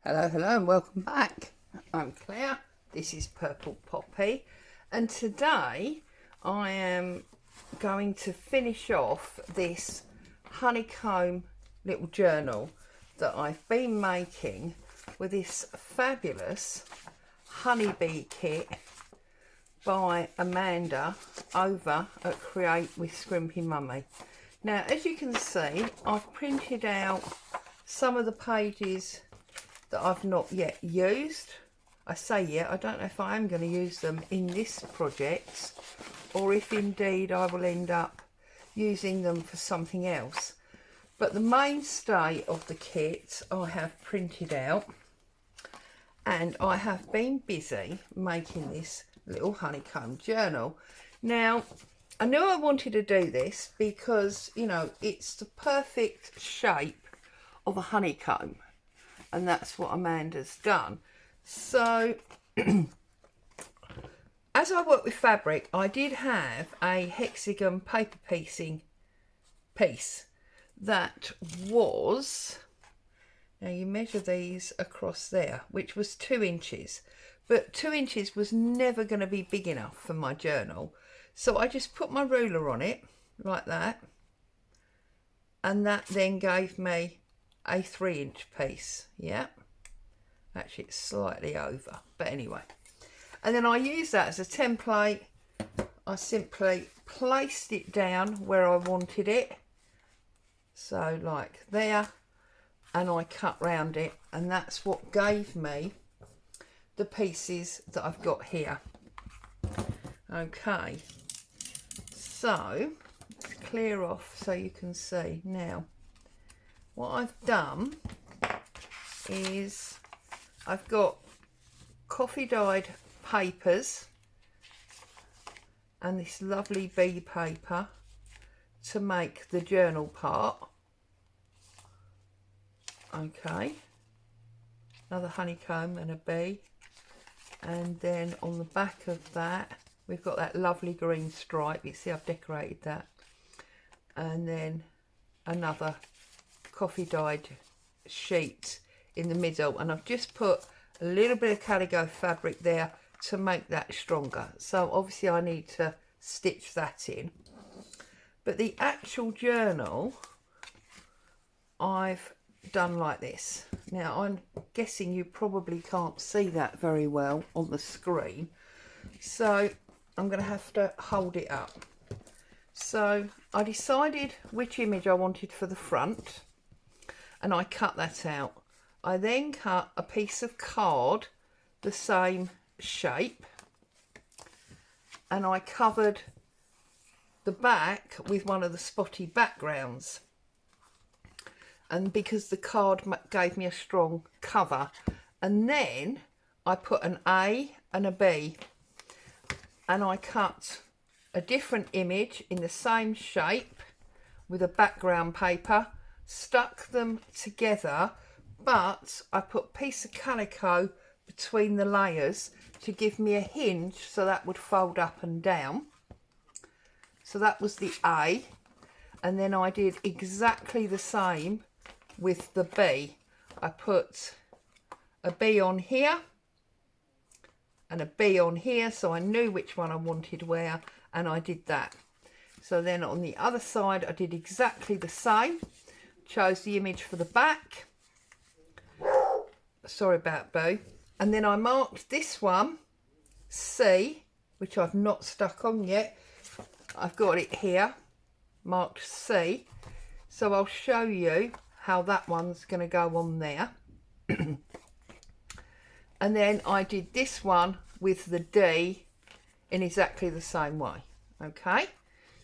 Hello and welcome back. I'm Claire, this is Purple Poppy, and today I am going to finish off this honeycomb little journal that I've been making with this fabulous honeybee kit by Amanda over at Create with Scrimping Mummy. Now, as you can see, I've printed out some of the pages that I've not yet used. I say yet, I don't know if I am going to use them in this project or if indeed I will end up using them for something else. But the mainstay of the kit I have printed out, and I have been busy making this little honeycomb journal. Now, I knew I wanted to do this because, you know, it's the perfect shape of a honeycomb. And that's what Amanda's done. So, as I work with fabric, I did have a hexagon paper piecing piece that was, now you measure these across there, which was 2 inches. But 2 inches was never going to be big enough for my journal. So I just put my ruler on it, like that. And that then gave me a 3-inch piece. Yeah, actually it's slightly over, but anyway. And then I use that as a template. I simply placed it down where I wanted it, so like there, and I cut round it, and that's what gave me the pieces that I've got here. Okay, so let's clear off so you can see now. What I've done is I've got coffee dyed papers and this lovely bee paper to make the journal part. Okay, another honeycomb and a bee, and then on the back of that we've got that lovely green stripe. You see I've decorated that, and then another coffee dyed sheet in the middle, and I've just put a little bit of calico fabric there to make that stronger. So obviously I need to stitch that in, but the actual journal I've done like this. Now I'm guessing you probably can't see that very well on the screen, so I'm going to have to hold it up. So I decided which image I wanted for the front, and I cut that out. I then cut a piece of card the same shape, and I covered the back with one of the spotty backgrounds, and because the card gave me a strong cover. And then I put an A and a B, and I cut a different image in the same shape with a background paper, stuck them together, but I put a piece of calico between the layers to give me a hinge so that would fold up and down. So that was the A, and then I did exactly the same with the B. I put a B on here and a B on here, so I knew which one I wanted where, and I did that. So then on the other side I did exactly the same. Chose the image for the back, sorry about Boo, and then I marked this one C, which I've not stuck on yet. I've got it here marked C, so I'll show you how that one's going to go on there. And then I did this one with the D in exactly the same way. Okay,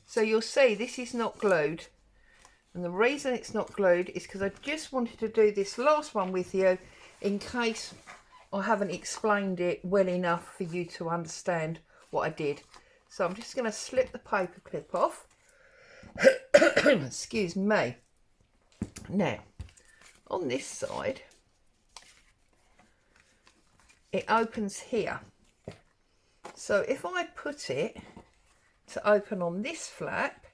so you'll see this is not glued. And the reason it's not glued is because I just wanted to do this last one with you in case I haven't explained it well enough for you to understand what I did. So I'm just going to slip the paper clip off. Excuse me. Now, on this side, it opens here. So if I put it to open on this flap,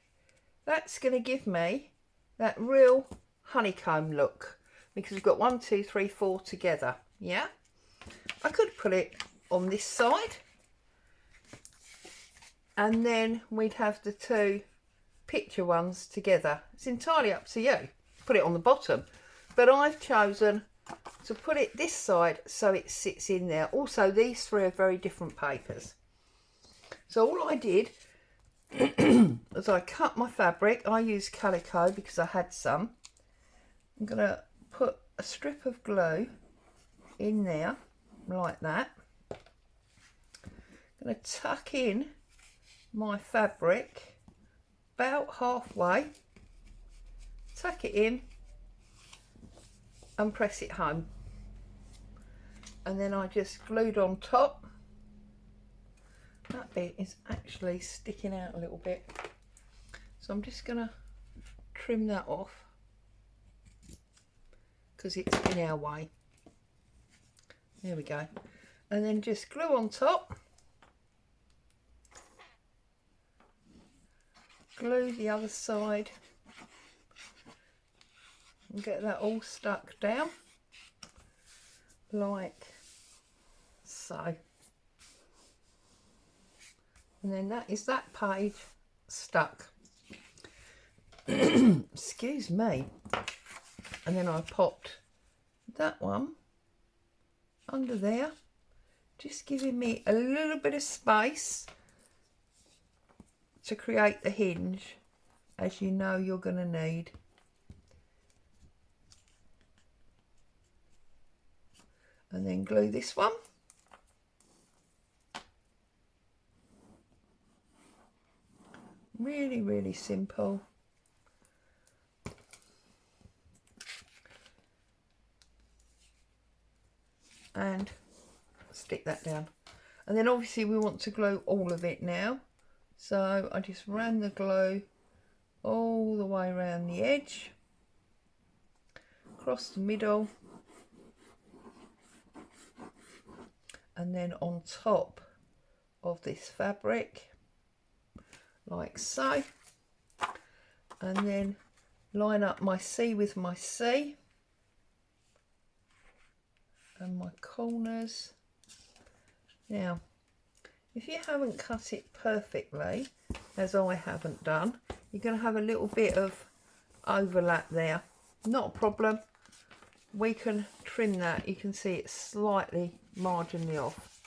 that's going to give me that real honeycomb look because we've got 1, 2, 3, 4 together. Yeah, I could put it on this side, and then we'd have the 2 picture ones together. It's entirely up to you. Put it on the bottom, but I've chosen to put it this side so it sits in there. Also, these 3 are very different papers. So all I did as I cut my fabric, I used calico because I had some. I'm going to put a strip of glue in there like that. I'm going to tuck in my fabric about halfway, tuck it in and press it home, and then I just glued on top. That bit is actually sticking out a little bit, so I'm just going to trim that off because it's in our way. There we go. And then just glue on top, glue the other side, and get that all stuck down like so. And then that is that page stuck. Excuse me. And then I popped that one under there, just giving me a little bit of space to create the hinge, as you know you're going to need. And then glue this one. Really, really simple. And stick that down. And then obviously we want to glue all of it now. So I just ran the glue all the way around the edge, across the middle, and then on top of this fabric, like so. And then line up my C with my C and my corners. Now, if you haven't cut it perfectly, as I haven't done, you're going to have a little bit of overlap there. Not a problem. We can trim that. You can see it's slightly marginally off.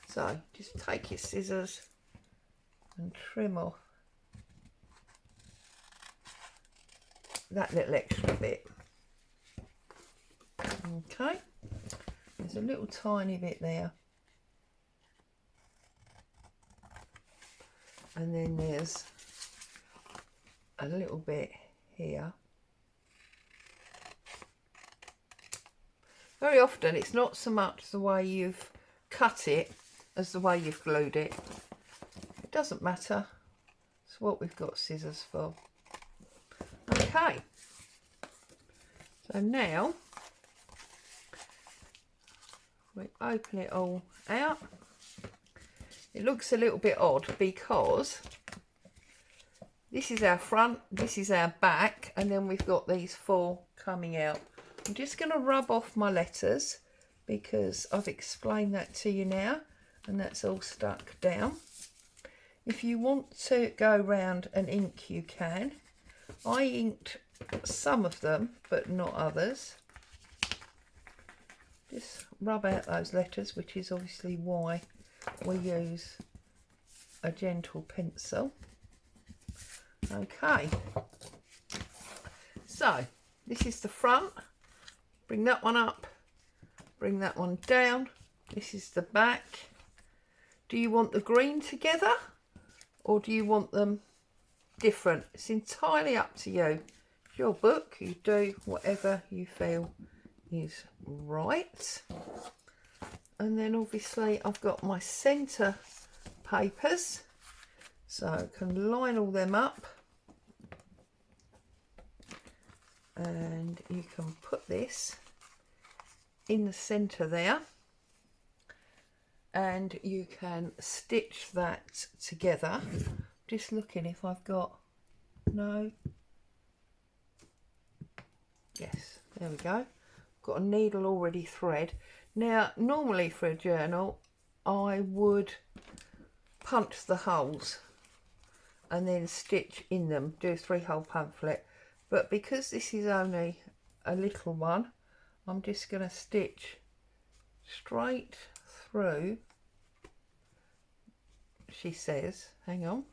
So just take your scissors and trim off that little extra bit. Okay, there's a little tiny bit there, and then there's a little bit here. Very often it's not so much the way you've cut it as the way you've glued it. It doesn't matter. It's what we've got scissors for. Okay, so now we open it all out. It looks a little bit odd because this is our front, this is our back, and then we've got these 4 coming out. I'm just going to rub off my letters because I've explained that to you now, and that's all stuck down. If you want to go round and ink, you can. I inked some of them, but not others. Just rub out those letters, which is obviously why we use a gentle pencil. Okay, so this is the front. Bring that one up, bring that one down. This is the back. Do you want the green together or do you want them different? It's entirely up to you. It's your book, you do whatever you feel is right. And then obviously I've got my centre papers, so I can line all them up, and you can put this in the centre there, and you can stitch that together. Just looking if I've got, no, yes, There we go. Got a needle already thread. Now, normally for a journal, I would punch the holes and then stitch in them, do a 3-hole pamphlet. But because this is only a little one, I'm just going to stitch straight through, she says. Hang on.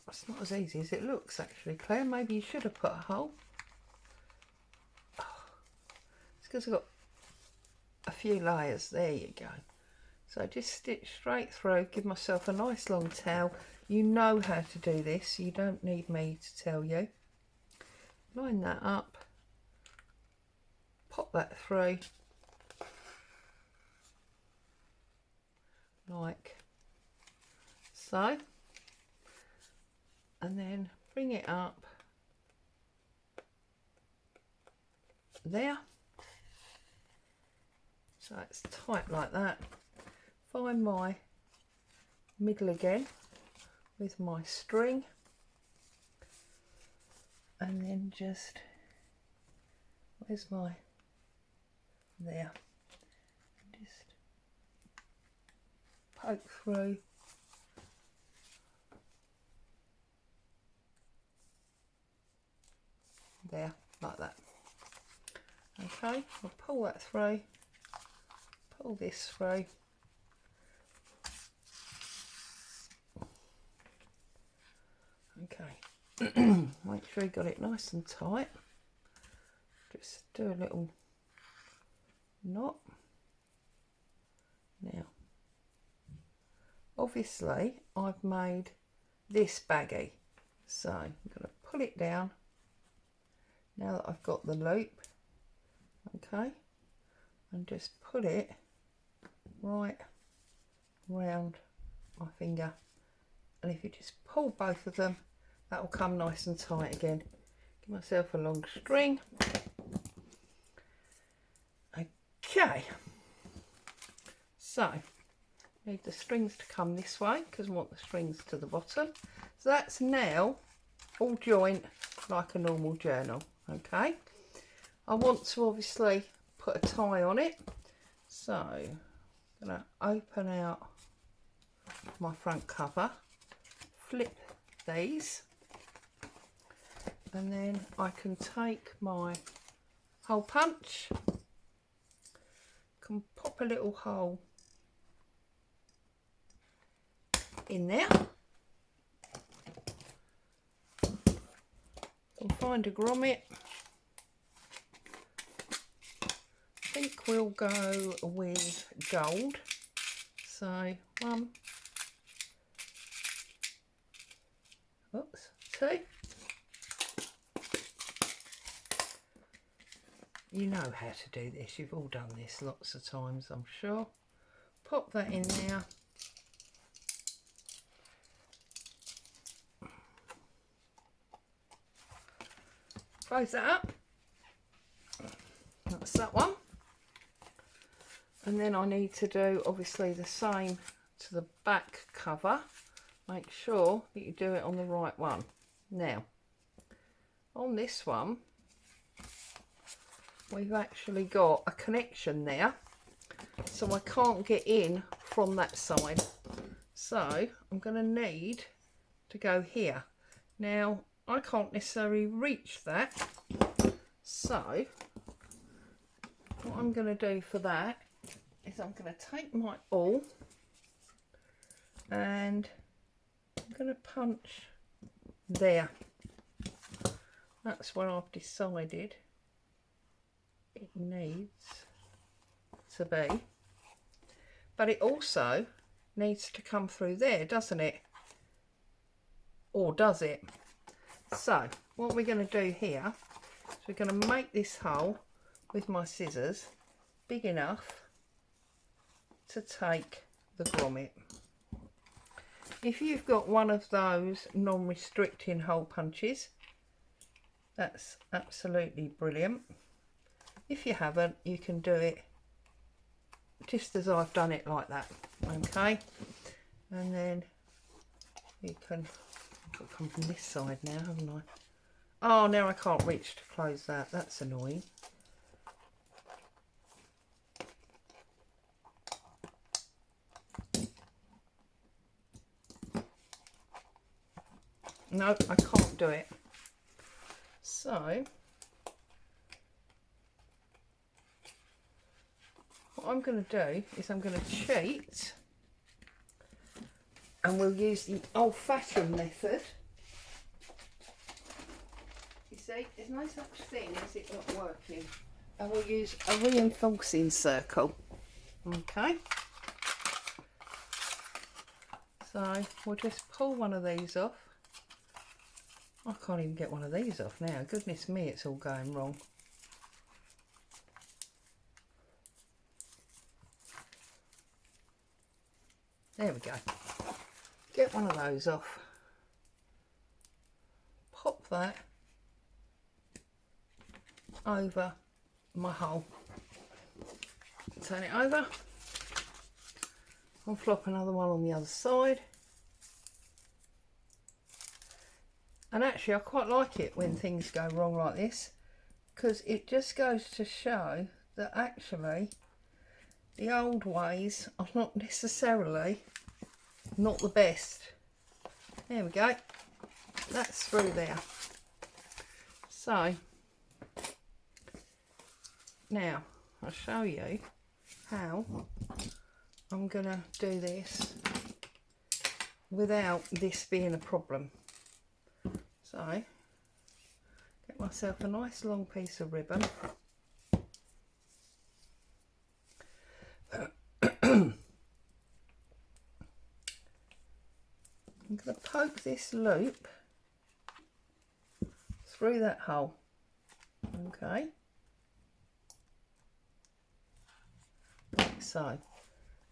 It's not as easy as it looks, actually, Claire. Maybe you should have put a hole. Oh, it's because I've got a few layers. There you go. So just stitch straight through, give myself a nice long tail. You know how to do this, you don't need me to tell you. Line that up, pop that through, like so, and then bring it up there. So it's tight like that. Find my middle again with my string, and then just, where's my, there, just poke through, there, like that. Okay, I'll pull that through, pull this through, okay. Make sure you got it nice and tight. Just do a little knot. Now, obviously I've made this baggy, so I'm going to pull it down now that I've got the loop, okay, and just put it right round my finger, and if you just pull both of them, that will come nice and tight again. Give myself a long string. Okay, so need the strings to come this way because I want the strings to the bottom. So that's now all joint like a normal journal. Okay, I want to obviously put a tie on it, so I'm going to open out my front cover, flip these, and then I can take my hole punch, can pop a little hole in there, and find a grommet. I think we'll go with gold, so 1, oops, 2. You know how to do this, you've all done this lots of times, I'm sure. Pop that in there. Close that up. That's that one. And then I need to do obviously the same to the back cover. Make sure that you do it on the right one. Now, on this one, we've actually got a connection there, so I can't get in from that side. So I'm going to need to go here. Now, I can't necessarily reach that, so what I'm going to do for that is I'm going to take my awl and I'm going to punch there. That's where I've decided it needs to be, but it also needs to come through there, doesn't it? Or does it? So what we're going to do here is we're going to make this hole with my scissors big enough to take the grommet. If you've got one of those non-restricting hole punches, that's absolutely brilliant. If you haven't, you can do it just as I've done it, like that. Okay, and then you can Got to come from this side now, haven't I? Oh, now I can't reach to close that. That's annoying. No, I can't do it. So, what I'm going to do is I'm going to cheat, and we'll use the old-fashioned method. You see, there's no such thing as it not working. And we'll use a reinforcing circle. Okay. So we'll just pull one of these off. I can't even get one of these off now. Goodness me, it's all going wrong. There we go. Get one of those off. Pop that over my hole. Turn it over. I'll flop another one on the other side. And actually I quite like it when things go wrong like this, because it just goes to show that actually the old ways are not necessarily not the best. There we go. That's through there. So now I'll show you how I'm going to do this without this being a problem. So, get myself a nice long piece of ribbon. I'm going to poke this loop through that hole. Okay. Like so.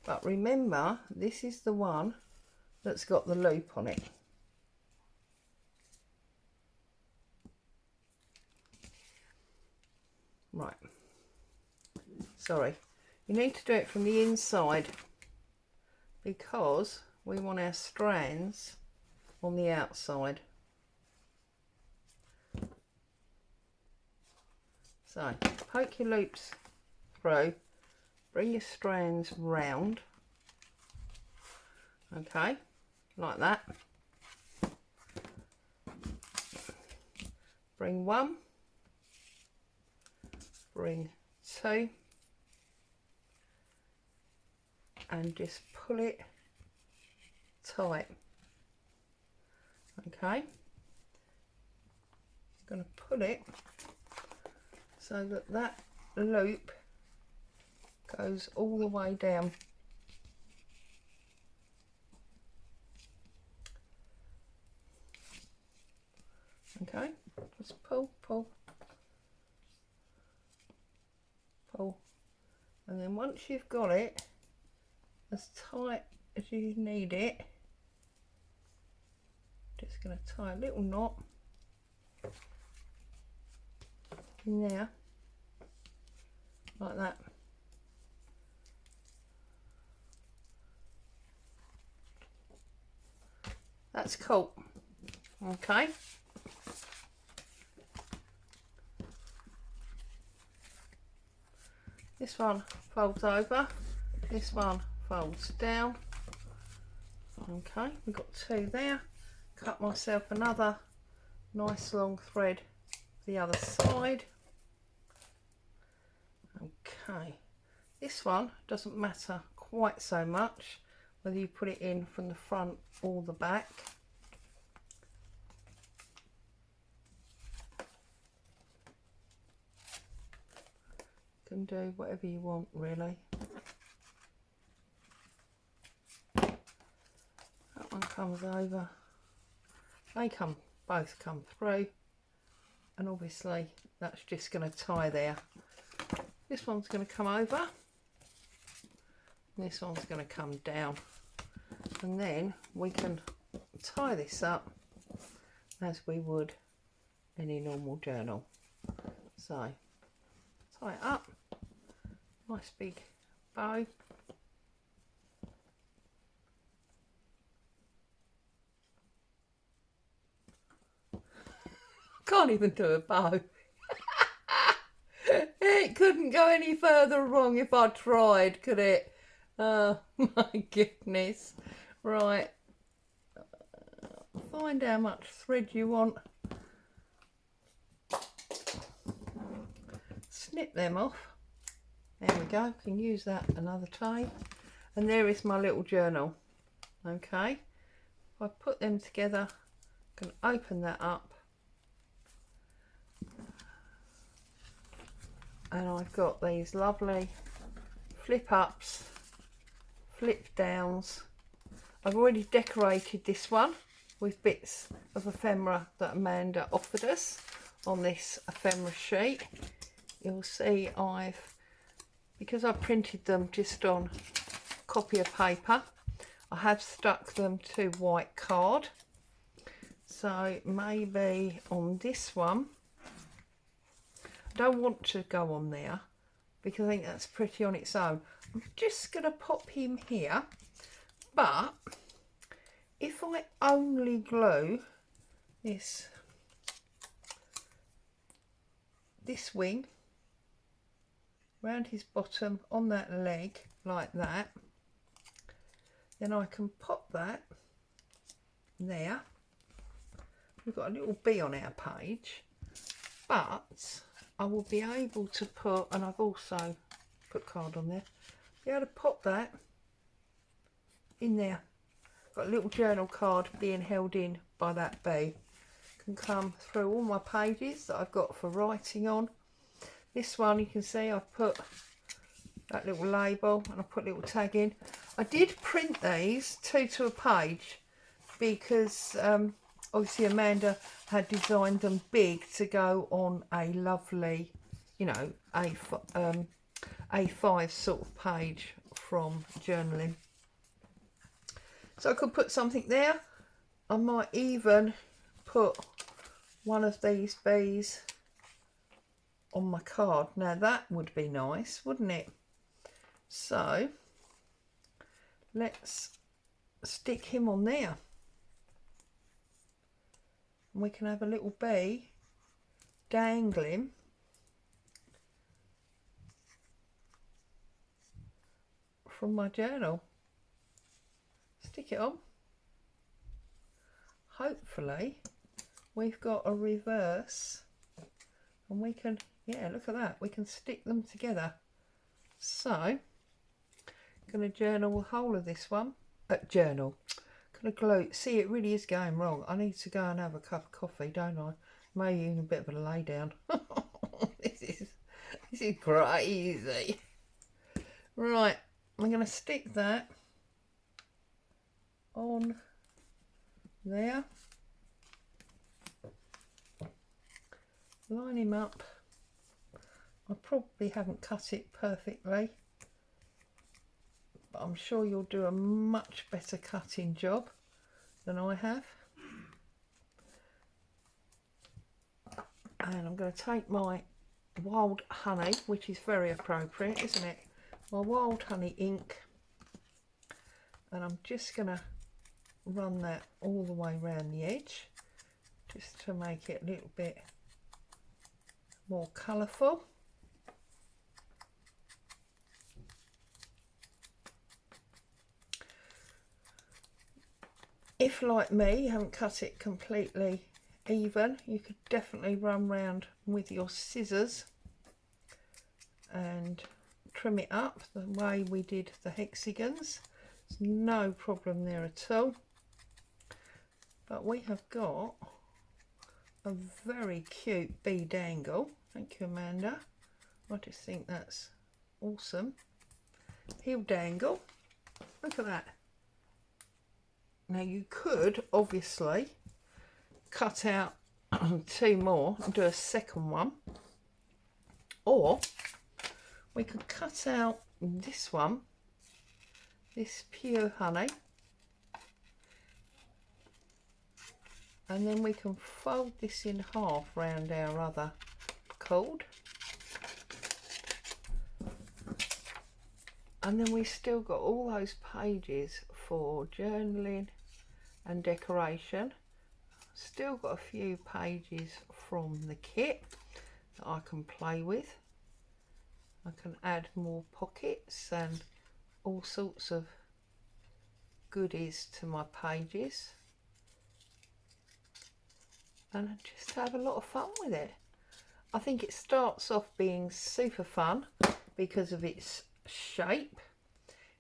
But remember, this is the one that's got the loop on it. Right, sorry, you need to do it from the inside because we want our strands on the outside. So poke your loops through, bring your strands round, okay, like that. Bring one, bring two, and just pull it tight. Okay, I'm going to pull it so that that loop goes all the way down. Okay, just pull, pull, pull, and then once you've got it as tight as you need it, just going to tie a little knot in there like that. That's cool. Okay, this one folds over, this one folds down. Okay, we've got two there. Cut myself another nice long thread the other side. Okay, this one doesn't matter quite so much whether you put it in from the front or the back. You can do whatever you want really. That one comes over. They both come through, and obviously that's just going to tie there. This one's going to come over, and this one's going to come down, and then we can tie this up as we would any normal journal. So tie it up, nice big bow. Can't even do a bow. It couldn't go any further wrong if I tried, could it? Oh my goodness. Right. Find how much thread you want. Snip them off. There we go. Can use that another time. And there is my little journal. Okay. If I put them together, I can open that up. And I've got these lovely flip ups, flip downs. I've already decorated this one with bits of ephemera that Amanda offered us on this ephemera sheet. You'll see because I printed them just on copy of paper, I have stuck them to white card. So maybe on this one, I don't want to go on there because I think that's pretty on its own. I'm just going to pop him here, but if I only glue this wing round his bottom on that leg like that, then I can pop that there. We've got a little bee on our page, but I will be able to put, and I've also put card on there, be able to pop that in there. Got a little journal card being held in by that bee. Can come through all my pages that I've got for writing on. This one you can see I've put that little label and I put a little tag in. I did print these 2 to a page because obviously Amanda had designed them big to go on a lovely, you know, A5 sort of page from journaling. So I could put something there. I might even put one of these bees on my card. Now that would be nice, wouldn't it? So let's stick him on there. And we can have a little bee dangling from my journal. Stick it on. Hopefully we've got a reverse and we can, yeah, look at that, we can stick them together. So I'm going to journal the whole of this one. Journal. Going to glue. See, it really is going wrong. I need to go and have a cup of coffee, don't I? Maybe even a bit of a lay down. This is crazy. Right, I'm going to stick that on there. Line him up. I probably haven't cut it perfectly, but I'm sure you'll do a much better cutting job than I have. And I'm going to take my wild honey, which is very appropriate, isn't it? My wild honey ink, and I'm just going to run that all the way around the edge just to make it a little bit more colourful. If, like me, you haven't cut it completely even, you could definitely run round with your scissors and trim it up the way we did the hexagons. There's no problem there at all. But we have got a very cute bee dangle. Thank you, Amanda. I just think that's awesome. He'll dangle. Look at that. Now you could obviously cut out 2 more and do a second one, or we could cut out this one, this pure honey, and then we can fold this in half round our other cord, and then we've still got all those pages for journaling and decoration. Still got a few pages from the kit that I can play with. I can add more pockets and all sorts of goodies to my pages and just have a lot of fun with it. I think it starts off being super fun because of its shape.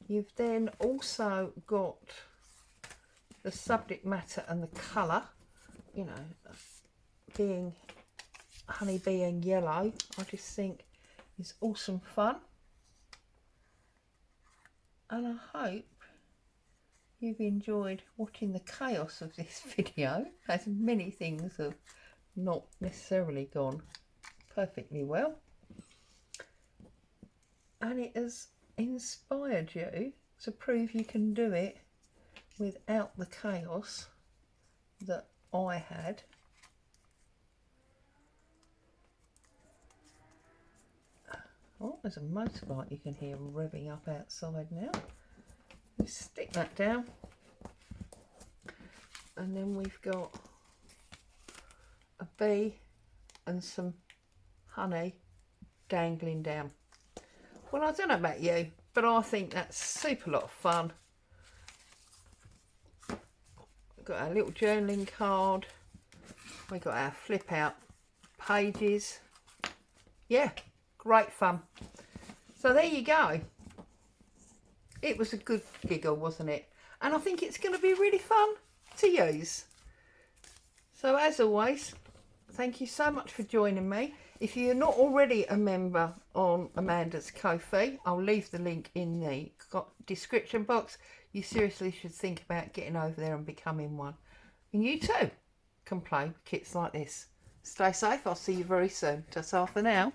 You've then also got the subject matter and the colour, you know, being honeybee and yellow. I just think is awesome fun, and I hope you've enjoyed watching the chaos of this video, as many things have not necessarily gone perfectly well, and it has inspired you to prove you can do it without the chaos that I had. Oh, there's a motorbike you can hear revving up outside now. You stick that down, and then we've got a bee and some honey dangling down. Well, I don't know about you, but I think that's super lot of fun. We've got our little journaling card. We've got our flip out pages. Yeah, great fun. So there you go. It was a good giggle, wasn't it? And I think it's going to be really fun to use. So as always, thank you so much for joining me. If you're not already a member on Amanda's Ko-fi, I'll leave the link in the description box. You seriously should think about getting over there and becoming one. And you too can play with kits like this. Stay safe. I'll see you very soon. Ta-ta for now.